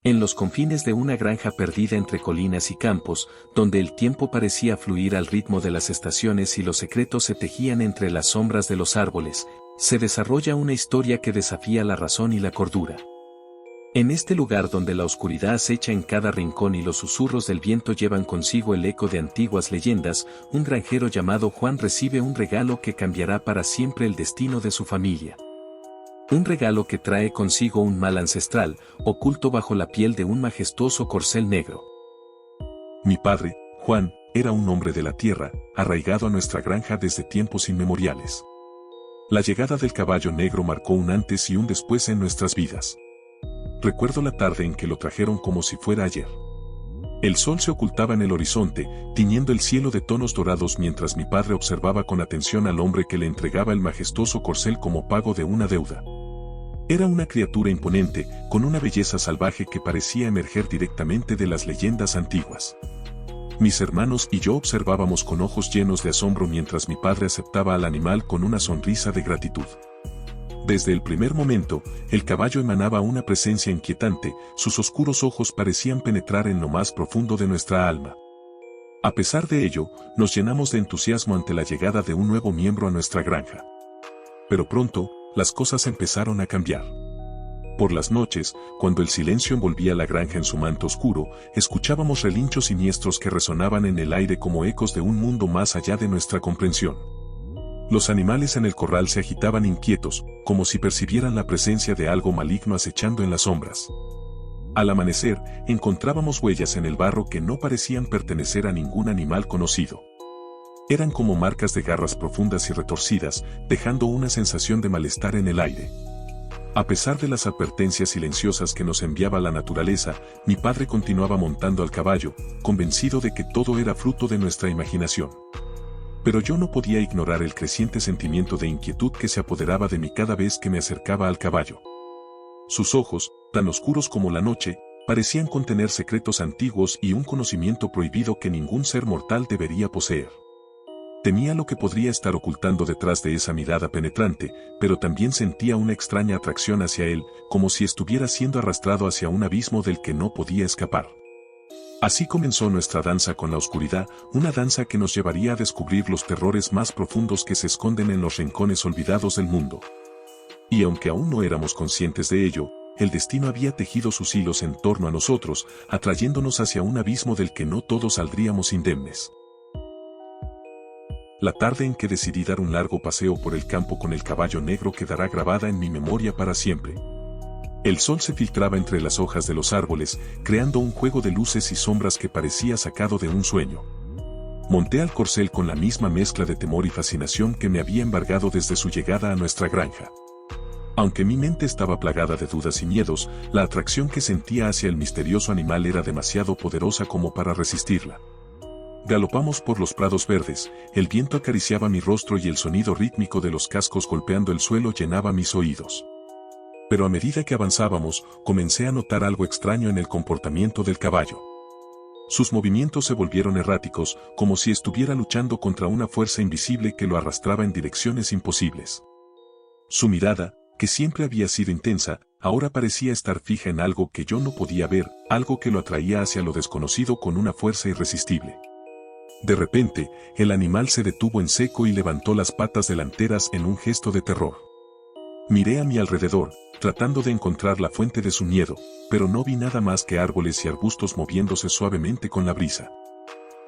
En los confines de una granja perdida entre colinas y campos, donde el tiempo parecía fluir al ritmo de las estaciones y los secretos se tejían entre las sombras de los árboles, se desarrolla una historia que desafía la razón y la cordura. En este lugar donde la oscuridad acecha en cada rincón y los susurros del viento llevan consigo el eco de antiguas leyendas, un granjero llamado Juan recibe un regalo que cambiará para siempre el destino de su familia. Un regalo que trae consigo un mal ancestral, oculto bajo la piel de un majestuoso corcel negro. Mi padre, Juan, era un hombre de la tierra, arraigado a nuestra granja desde tiempos inmemoriales. La llegada del caballo negro marcó un antes y un después en nuestras vidas. Recuerdo la tarde en que lo trajeron como si fuera ayer. El sol se ocultaba en el horizonte, tiñendo el cielo de tonos dorados mientras mi padre observaba con atención al hombre que le entregaba el majestuoso corcel como pago de una deuda. Era una criatura imponente, con una belleza salvaje que parecía emerger directamente de las leyendas antiguas. Mis hermanos y yo observábamos con ojos llenos de asombro mientras mi padre aceptaba al animal con una sonrisa de gratitud. Desde el primer momento, el caballo emanaba una presencia inquietante, sus oscuros ojos parecían penetrar en lo más profundo de nuestra alma. A pesar de ello, nos llenamos de entusiasmo ante la llegada de un nuevo miembro a nuestra granja. Pero pronto, las cosas empezaron a cambiar. Por las noches, cuando el silencio envolvía la granja en su manto oscuro, escuchábamos relinchos siniestros que resonaban en el aire como ecos de un mundo más allá de nuestra comprensión. Los animales en el corral se agitaban inquietos, como si percibieran la presencia de algo maligno acechando en las sombras. Al amanecer, encontrábamos huellas en el barro que no parecían pertenecer a ningún animal conocido. Eran como marcas de garras profundas y retorcidas, dejando una sensación de malestar en el aire. A pesar de las advertencias silenciosas que nos enviaba la naturaleza, mi padre continuaba montando al caballo, convencido de que todo era fruto de nuestra imaginación. Pero yo no podía ignorar el creciente sentimiento de inquietud que se apoderaba de mí cada vez que me acercaba al caballo. Sus ojos, tan oscuros como la noche, parecían contener secretos antiguos y un conocimiento prohibido que ningún ser mortal debería poseer. Temía lo que podría estar ocultando detrás de esa mirada penetrante, pero también sentía una extraña atracción hacia él, como si estuviera siendo arrastrado hacia un abismo del que no podía escapar. Así comenzó nuestra danza con la oscuridad, una danza que nos llevaría a descubrir los terrores más profundos que se esconden en los rincones olvidados del mundo. Y aunque aún no éramos conscientes de ello, el destino había tejido sus hilos en torno a nosotros, atrayéndonos hacia un abismo del que no todos saldríamos indemnes. La tarde en que decidí dar un largo paseo por el campo con el caballo negro quedará grabada en mi memoria para siempre. El sol se filtraba entre las hojas de los árboles, creando un juego de luces y sombras que parecía sacado de un sueño. Monté al corcel con la misma mezcla de temor y fascinación que me había embargado desde su llegada a nuestra granja. Aunque mi mente estaba plagada de dudas y miedos, la atracción que sentía hacia el misterioso animal era demasiado poderosa como para resistirla. Galopamos por los prados verdes, el viento acariciaba mi rostro y el sonido rítmico de los cascos golpeando el suelo llenaba mis oídos. Pero a medida que avanzábamos, comencé a notar algo extraño en el comportamiento del caballo. Sus movimientos se volvieron erráticos, como si estuviera luchando contra una fuerza invisible que lo arrastraba en direcciones imposibles. Su mirada, que siempre había sido intensa, ahora parecía estar fija en algo que yo no podía ver, algo que lo atraía hacia lo desconocido con una fuerza irresistible. De repente, el animal se detuvo en seco y levantó las patas delanteras en un gesto de terror. Miré a mi alrededor, tratando de encontrar la fuente de su miedo, pero no vi nada más que árboles y arbustos moviéndose suavemente con la brisa.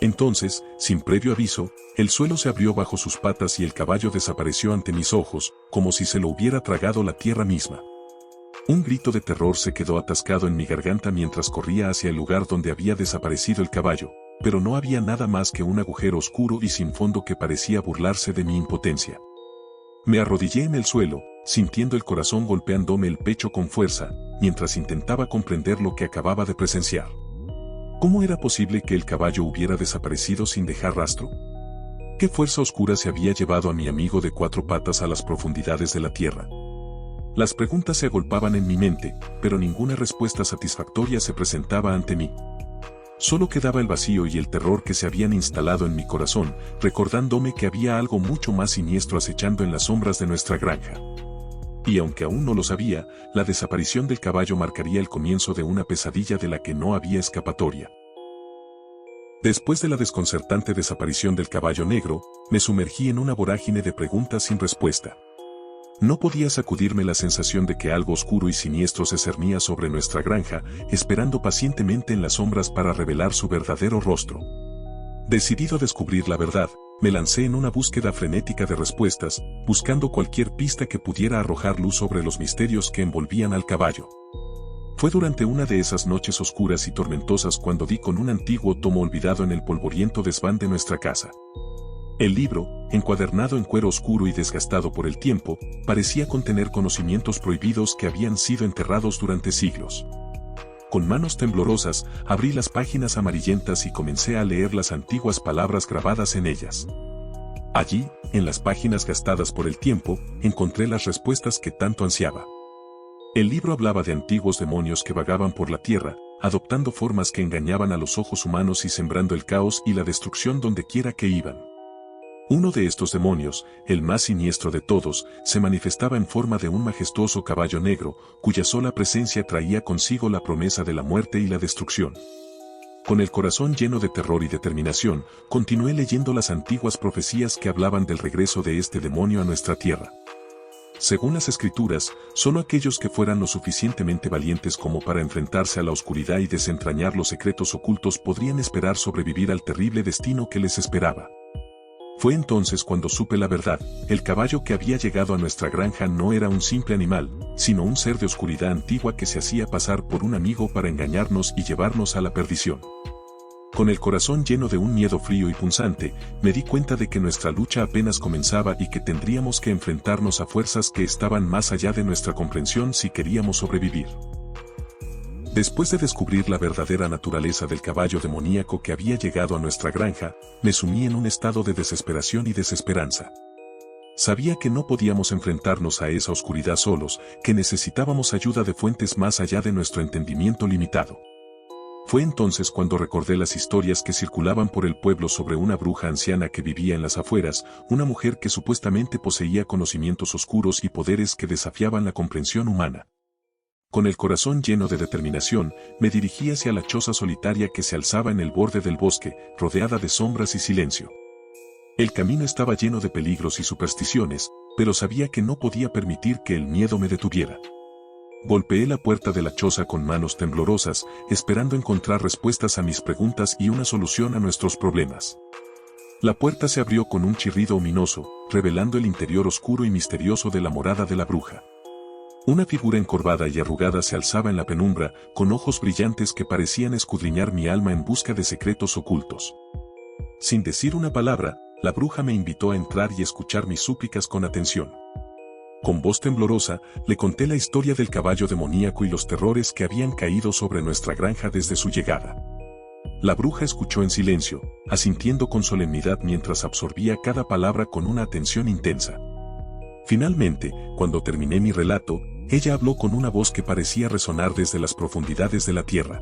Entonces, sin previo aviso, el suelo se abrió bajo sus patas y el caballo desapareció ante mis ojos, como si se lo hubiera tragado la tierra misma. Un grito de terror se quedó atascado en mi garganta mientras corría hacia el lugar donde había desaparecido el caballo, pero no había nada más que un agujero oscuro y sin fondo que parecía burlarse de mi impotencia. Me arrodillé en el suelo, sintiendo el corazón golpeándome el pecho con fuerza, mientras intentaba comprender lo que acababa de presenciar. ¿Cómo era posible que el caballo hubiera desaparecido sin dejar rastro? ¿Qué fuerza oscura se había llevado a mi amigo de cuatro patas a las profundidades de la tierra? Las preguntas se agolpaban en mi mente, pero ninguna respuesta satisfactoria se presentaba ante mí. Solo quedaba el vacío y el terror que se habían instalado en mi corazón, recordándome que había algo mucho más siniestro acechando en las sombras de nuestra granja. Y aunque aún no lo sabía, la desaparición del caballo marcaría el comienzo de una pesadilla de la que no había escapatoria. Después de la desconcertante desaparición del caballo negro, me sumergí en una vorágine de preguntas sin respuesta. No podía sacudirme la sensación de que algo oscuro y siniestro se cernía sobre nuestra granja, esperando pacientemente en las sombras para revelar su verdadero rostro. Decidido a descubrir la verdad, me lancé en una búsqueda frenética de respuestas, buscando cualquier pista que pudiera arrojar luz sobre los misterios que envolvían al caballo. Fue durante una de esas noches oscuras y tormentosas cuando di con un antiguo tomo olvidado en el polvoriento desván de nuestra casa. El libro, encuadernado en cuero oscuro y desgastado por el tiempo, parecía contener conocimientos prohibidos que habían sido enterrados durante siglos. Con manos temblorosas, abrí las páginas amarillentas y comencé a leer las antiguas palabras grabadas en ellas. Allí, en las páginas gastadas por el tiempo, encontré las respuestas que tanto ansiaba. El libro hablaba de antiguos demonios que vagaban por la tierra, adoptando formas que engañaban a los ojos humanos y sembrando el caos y la destrucción donde quiera que iban. Uno de estos demonios, el más siniestro de todos, se manifestaba en forma de un majestuoso caballo negro, cuya sola presencia traía consigo la promesa de la muerte y la destrucción. Con el corazón lleno de terror y determinación, continué leyendo las antiguas profecías que hablaban del regreso de este demonio a nuestra tierra. Según las escrituras, solo aquellos que fueran lo suficientemente valientes como para enfrentarse a la oscuridad y desentrañar los secretos ocultos podrían esperar sobrevivir al terrible destino que les esperaba. Fue entonces cuando supe la verdad: el caballo que había llegado a nuestra granja no era un simple animal, sino un ser de oscuridad antigua que se hacía pasar por un amigo para engañarnos y llevarnos a la perdición. Con el corazón lleno de un miedo frío y punzante, me di cuenta de que nuestra lucha apenas comenzaba y que tendríamos que enfrentarnos a fuerzas que estaban más allá de nuestra comprensión si queríamos sobrevivir. Después de descubrir la verdadera naturaleza del caballo demoníaco que había llegado a nuestra granja, me sumí en un estado de desesperación y desesperanza. Sabía que no podíamos enfrentarnos a esa oscuridad solos, que necesitábamos ayuda de fuentes más allá de nuestro entendimiento limitado. Fue entonces cuando recordé las historias que circulaban por el pueblo sobre una bruja anciana que vivía en las afueras, una mujer que supuestamente poseía conocimientos oscuros y poderes que desafiaban la comprensión humana. Con el corazón lleno de determinación, me dirigí hacia la choza solitaria que se alzaba en el borde del bosque, rodeada de sombras y silencio. El camino estaba lleno de peligros y supersticiones, pero sabía que no podía permitir que el miedo me detuviera. Golpeé la puerta de la choza con manos temblorosas, esperando encontrar respuestas a mis preguntas y una solución a nuestros problemas. La puerta se abrió con un chirrido ominoso, revelando el interior oscuro y misterioso de la morada de la bruja. Una figura encorvada y arrugada se alzaba en la penumbra, con ojos brillantes que parecían escudriñar mi alma en busca de secretos ocultos. Sin decir una palabra, la bruja me invitó a entrar y escuchar mis súplicas con atención. Con voz temblorosa, le conté la historia del caballo demoníaco y los terrores que habían caído sobre nuestra granja desde su llegada. La bruja escuchó en silencio, asintiendo con solemnidad mientras absorbía cada palabra con una atención intensa. Finalmente, cuando terminé mi relato, ella habló con una voz que parecía resonar desde las profundidades de la tierra.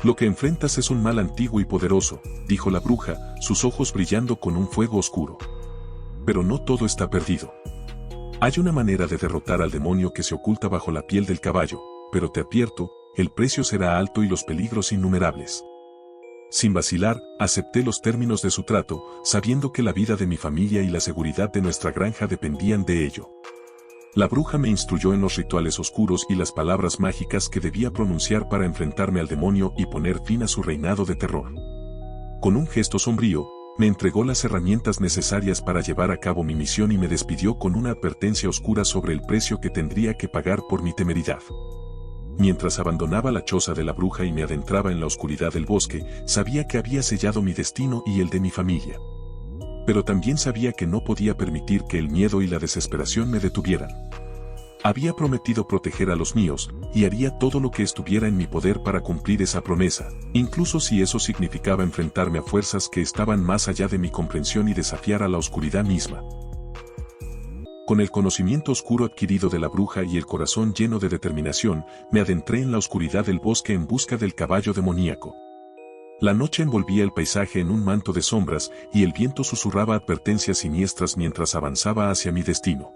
«Lo que enfrentas es un mal antiguo y poderoso», dijo la bruja, sus ojos brillando con un fuego oscuro. «Pero no todo está perdido. Hay una manera de derrotar al demonio que se oculta bajo la piel del caballo, pero te advierto, el precio será alto y los peligros innumerables». Sin vacilar, acepté los términos de su trato, sabiendo que la vida de mi familia y la seguridad de nuestra granja dependían de ello. La bruja me instruyó en los rituales oscuros y las palabras mágicas que debía pronunciar para enfrentarme al demonio y poner fin a su reinado de terror. Con un gesto sombrío, me entregó las herramientas necesarias para llevar a cabo mi misión y me despidió con una advertencia oscura sobre el precio que tendría que pagar por mi temeridad. Mientras abandonaba la choza de la bruja y me adentraba en la oscuridad del bosque, sabía que había sellado mi destino y el de mi familia. Pero también sabía que no podía permitir que el miedo y la desesperación me detuvieran. Había prometido proteger a los míos, y haría todo lo que estuviera en mi poder para cumplir esa promesa, incluso si eso significaba enfrentarme a fuerzas que estaban más allá de mi comprensión y desafiar a la oscuridad misma. Con el conocimiento oscuro adquirido de la bruja y el corazón lleno de determinación, me adentré en la oscuridad del bosque en busca del caballo demoníaco. La noche envolvía el paisaje en un manto de sombras y el viento susurraba advertencias siniestras mientras avanzaba hacia mi destino.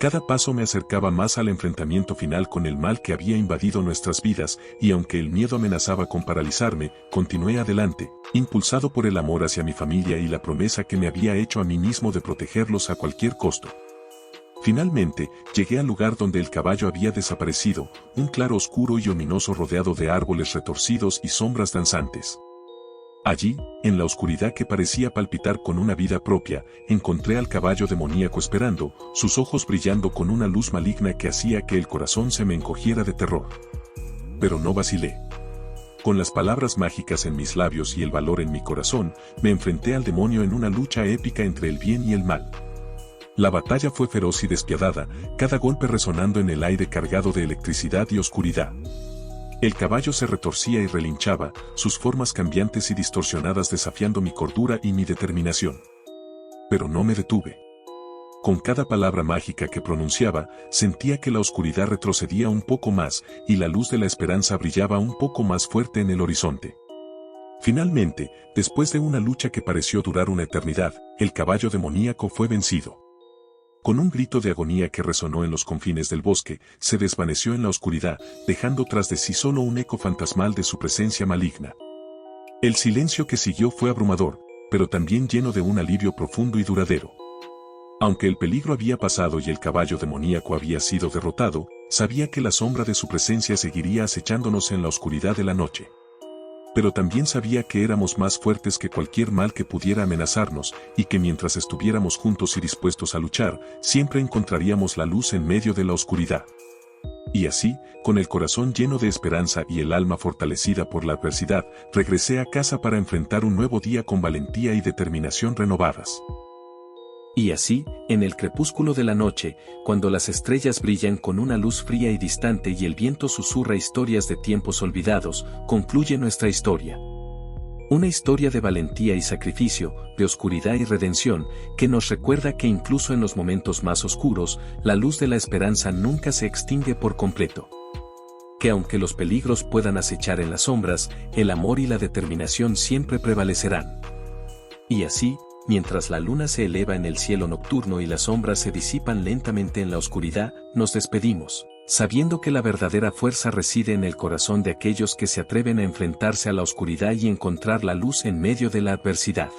Cada paso me acercaba más al enfrentamiento final con el mal que había invadido nuestras vidas, y aunque el miedo amenazaba con paralizarme, continué adelante, impulsado por el amor hacia mi familia y la promesa que me había hecho a mí mismo de protegerlos a cualquier costo. Finalmente, llegué al lugar donde el caballo había desaparecido, un claro oscuro y ominoso rodeado de árboles retorcidos y sombras danzantes. Allí, en la oscuridad que parecía palpitar con una vida propia, encontré al caballo demoníaco esperando, sus ojos brillando con una luz maligna que hacía que el corazón se me encogiera de terror. Pero no vacilé. Con las palabras mágicas en mis labios y el valor en mi corazón, me enfrenté al demonio en una lucha épica entre el bien y el mal. La batalla fue feroz y despiadada, cada golpe resonando en el aire cargado de electricidad y oscuridad. El caballo se retorcía y relinchaba, sus formas cambiantes y distorsionadas desafiando mi cordura y mi determinación. Pero no me detuve. Con cada palabra mágica que pronunciaba, sentía que la oscuridad retrocedía un poco más, y la luz de la esperanza brillaba un poco más fuerte en el horizonte. Finalmente, después de una lucha que pareció durar una eternidad, el caballo demoníaco fue vencido. Con un grito de agonía que resonó en los confines del bosque, se desvaneció en la oscuridad, dejando tras de sí solo un eco fantasmal de su presencia maligna. El silencio que siguió fue abrumador, pero también lleno de un alivio profundo y duradero. Aunque el peligro había pasado y el caballo demoníaco había sido derrotado, sabía que la sombra de su presencia seguiría acechándonos en la oscuridad de la noche. Pero también sabía que éramos más fuertes que cualquier mal que pudiera amenazarnos, y que mientras estuviéramos juntos y dispuestos a luchar, siempre encontraríamos la luz en medio de la oscuridad. Y así, con el corazón lleno de esperanza y el alma fortalecida por la adversidad, regresé a casa para enfrentar un nuevo día con valentía y determinación renovadas. Y así, en el crepúsculo de la noche, cuando las estrellas brillan con una luz fría y distante y el viento susurra historias de tiempos olvidados, concluye nuestra historia. Una historia de valentía y sacrificio, de oscuridad y redención, que nos recuerda que incluso en los momentos más oscuros, la luz de la esperanza nunca se extingue por completo. Que aunque los peligros puedan acechar en las sombras, el amor y la determinación siempre prevalecerán. Y así, mientras la luna se eleva en el cielo nocturno y las sombras se disipan lentamente en la oscuridad, nos despedimos, sabiendo que la verdadera fuerza reside en el corazón de aquellos que se atreven a enfrentarse a la oscuridad y encontrar la luz en medio de la adversidad.